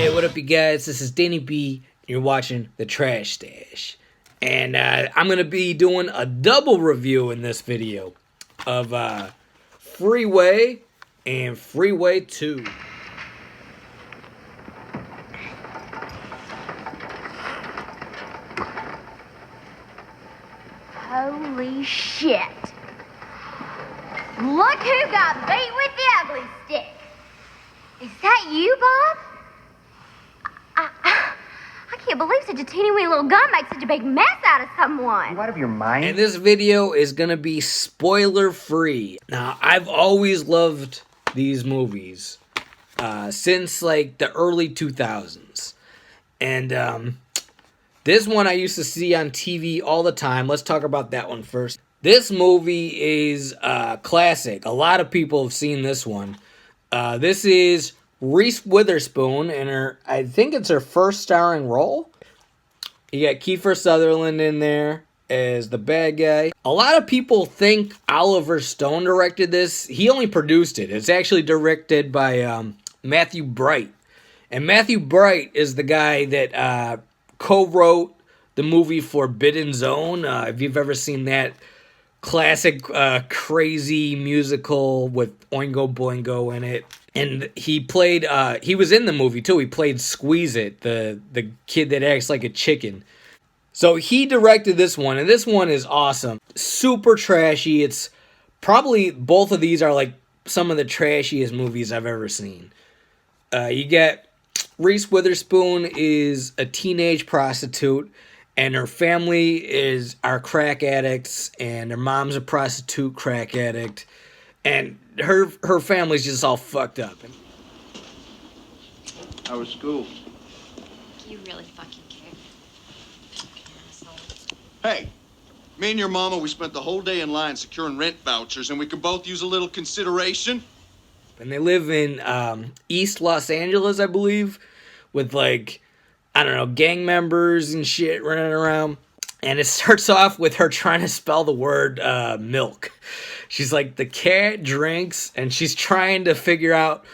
Hey, what up, you guys? This is Danny B. And you're watching the Trash Stash, and I'm gonna be doing a double review in this video of Freeway and Freeway 2. Holy shit! Look who got beat with the ugly stick! Is that you, Bob? I can't believe such a teeny weeny little gun makes such a big mess out of someone. You out of your mind? And this video is gonna be spoiler free. Now, I've always loved these movies since like the early 2000s, and this one I used to see on TV all the time. Let's talk about that one first. This movie is a classic. A lot of people have seen this one. This is Reese Witherspoon, and I think it's her first starring role. You got Kiefer Sutherland in there as the bad guy. A lot of people think Oliver Stone directed this. He only produced it. It's actually directed by Matthew Bright. And Matthew Bright is the guy that co-wrote the movie Forbidden Zone. If you've ever seen that classic crazy musical with Oingo Boingo in it. And he played, he was in the movie too. He played Squeeze It, the kid that acts like a chicken. So he directed this one, and this one is awesome. Super trashy. It's probably, both of these are like some of the trashiest movies I've ever seen. You get Reese Witherspoon is a teenage prostitute, and her family are crack addicts, and her mom's a prostitute crack addict, and her family's just all fucked up. How was school? You really fucking care. Hey, me and your mama, we spent the whole day in line securing rent vouchers, and we could both use a little consideration. And they live in East Los Angeles, I believe, with like, I don't know, gang members and shit running around. And it starts off with her trying to spell the word milk. She's like, the cat drinks, and she's trying to figure out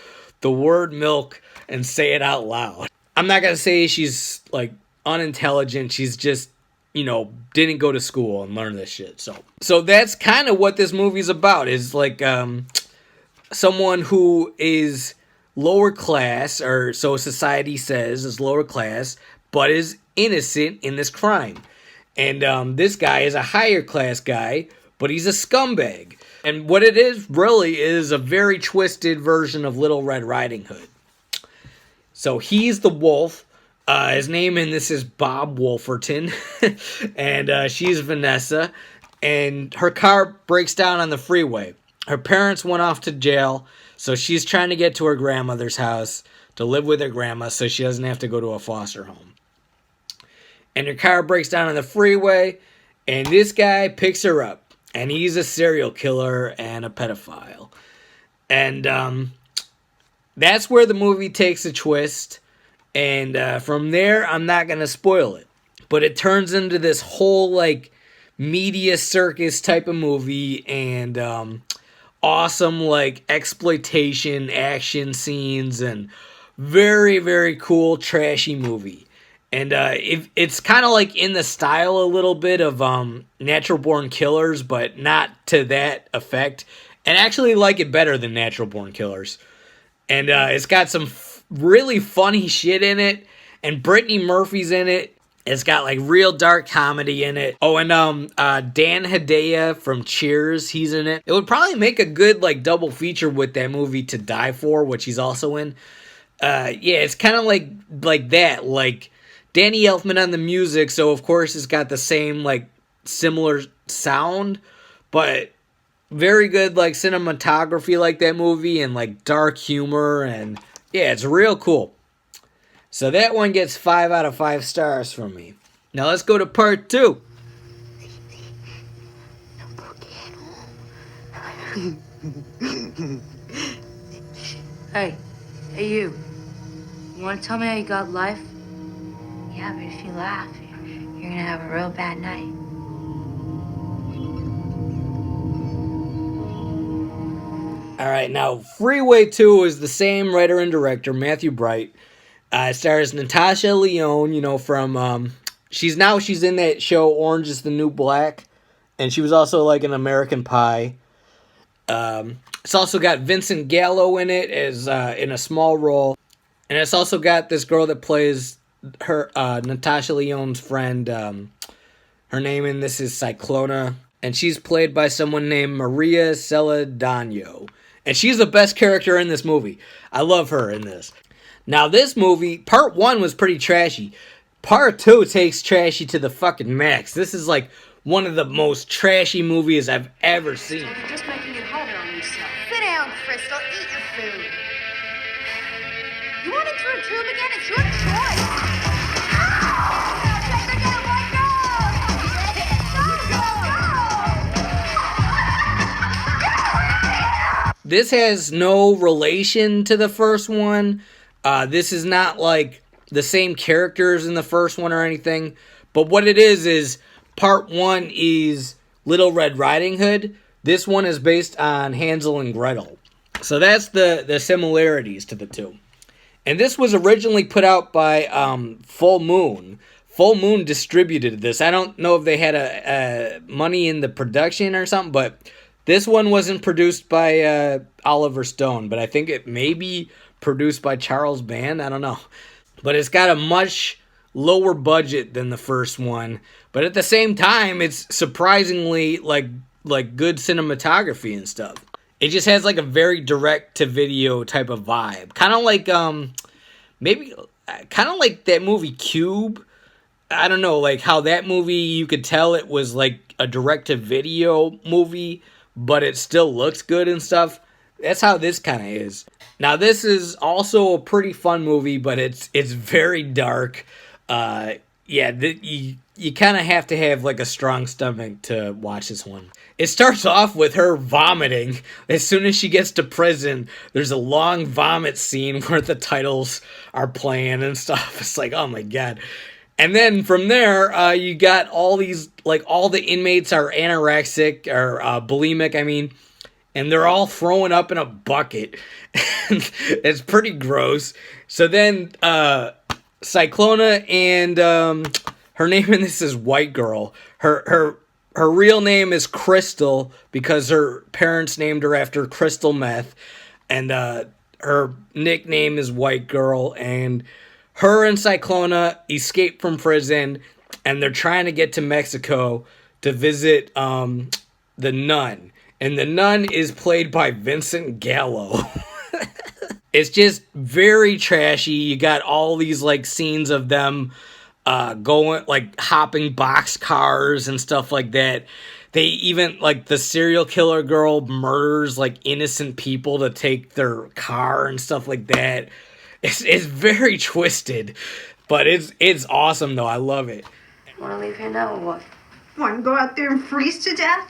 the word milk and say it out loud. I'm not going to say she's like unintelligent. She's just, you know, didn't go to school and learn this shit. So that's kind of what this movie's about, is like someone who is lower class, or so society says is lower class, but is innocent in this crime. And this guy is a higher class guy, but he's a scumbag. And what it is really is a very twisted version of Little Red Riding Hood. So he's the wolf. His name in this is Bob Wolferton. And she's Vanessa. And her car breaks down on the freeway. Her parents went off to jail, so she's trying to get to her grandmother's house to live with her grandma so she doesn't have to go to a foster home. And her car breaks down on the freeway, and this guy picks her up. And he's a serial killer and a pedophile. And that's where the movie takes a twist. And from there, I'm not going to spoil it. But it turns into this whole, like, media circus type of movie. And awesome, like, exploitation, action scenes. And very, very cool, trashy movie. And it's kind of like in the style a little bit of Natural Born Killers, but not to that effect. And actually like it better than Natural Born Killers. And it's got some really funny shit in it. And Brittany Murphy's in it. It's got like real dark comedy in it. Oh, and Dan Hedaya from Cheers, he's in it. It would probably make a good like double feature with that movie To Die For, which he's also in. Yeah, it's kind of like that, like Danny Elfman on the music, so of course it's got the same, like, similar sound, but very good, like, cinematography like that movie, and, like, dark humor, and, yeah, it's real cool. So that one gets 5 out of 5 stars from me. Now let's go to part 2. Hey you. You want to tell me how you got life? Yeah, but if you laugh, you're gonna have a real bad night. All right, now Freeway 2 is the same writer and director, Matthew Bright. It stars Natasha Lyonne, from she's in that show Orange Is the New Black, and she was also like in American Pie. It's also got Vincent Gallo in it as in a small role, and it's also got this girl that plays her Natasha Lyonne's friend. Her name in this is Cyclona, and she's played by someone named Maria Celedano, and she's the best character in this movie. I love her in this. Now, this movie, part 1 was pretty trashy. Part 2 takes trashy to the fucking max. This is like one of the most trashy movies I've ever seen. You're just making it harder on yourself. Sit down, Crystal. Eat your food. You want it through a tube again? It's your choice. This has no relation to the first one. This is not like the same characters in the first one or anything. But what it is part 1 is Little Red Riding Hood. This one is based on Hansel and Gretel. So that's the similarities to the two. And this was originally put out by Full Moon. Full Moon distributed this. I don't know if they had a money in the production or something, but this one wasn't produced by Oliver Stone, but I think it may be produced by Charles Band. I don't know. But it's got a much lower budget than the first one. But at the same time, it's surprisingly like good cinematography and stuff. It just has like a very direct-to-video type of vibe. Kind of like, maybe, kind of like that movie Cube. I don't know, like how that movie, you could tell it was like a direct-to-video movie, but it still looks good and stuff. That's how this kind of is. Now, this is also a pretty fun movie, but it's very dark. You kind of have to have like a strong stomach to watch this one. It starts off with her vomiting. As soon as she gets to prison, there's a long vomit scene where the titles are playing and stuff. It's like, oh my god. And then from there, you got all these, like all the inmates are anorexic or bulimic, I mean. And they're all throwing up in a bucket. It's pretty gross. So then, Cyclona and her name in this is White Girl. Her real name is Crystal because her parents named her after crystal meth. And her nickname is White Girl. And her and Cyclona escape from prison. And they're trying to get to Mexico to visit the nun. And the nun is played by Vincent Gallo. It's just very trashy. You got all these like scenes of them going like hopping box cars and stuff like that. They even like the serial killer girl murders like innocent people to take their car and stuff like that. It's very twisted, but it's awesome though. I love it. Want to leave here now or what? Want to go out there and freeze to death?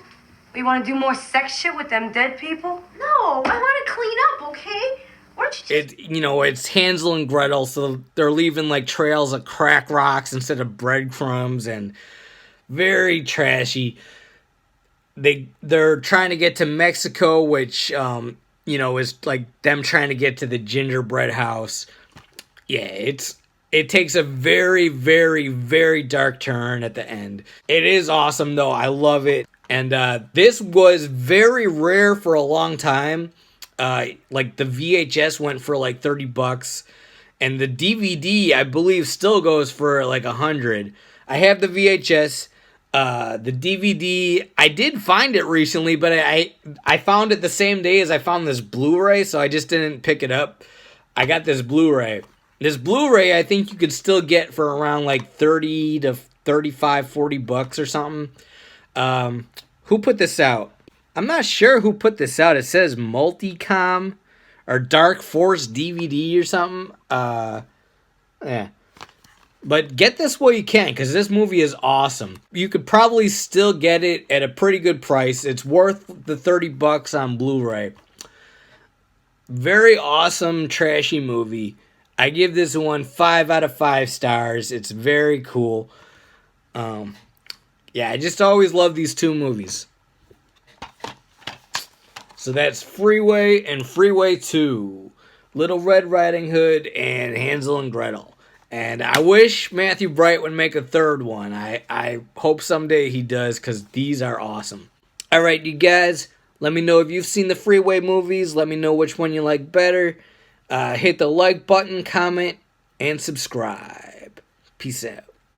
We want to do more sex shit with them dead people? No, I want to clean up, okay? Why don't you just... It's Hansel and Gretel, so they're leaving like trails of crack rocks instead of breadcrumbs, and very trashy. They're trying to get to Mexico, which is like them trying to get to the gingerbread house. Yeah, it takes a very, very, very dark turn at the end. It is awesome though. I love it. And this was very rare for a long time. Like the VHS went for like $30, and the DVD I believe still goes for like $100. I have the VHS. The DVD I did find it recently, but I found it the same day as I found this Blu-ray, so I just didn't pick it up. I got this Blu-ray. This Blu-ray I think you could still get for around like 30 to 35, $40 or something. Who put this out? I'm not sure who put this out. It says Multicom or Dark Force DVD or something. Yeah. But get this while you can, because this movie is awesome. You could probably still get it at a pretty good price. It's worth the $30 on Blu-ray. Very awesome, trashy movie. I give this one 5 out of 5 stars. It's very cool. Yeah, I just always love these two movies. So that's Freeway and Freeway 2. Little Red Riding Hood, and Hansel and Gretel. And I wish Matthew Bright would make a third one. I hope someday he does, because these are awesome. Alright, you guys, let me know if you've seen the Freeway movies. Let me know which one you like better. Hit the like button, comment, and subscribe. Peace out.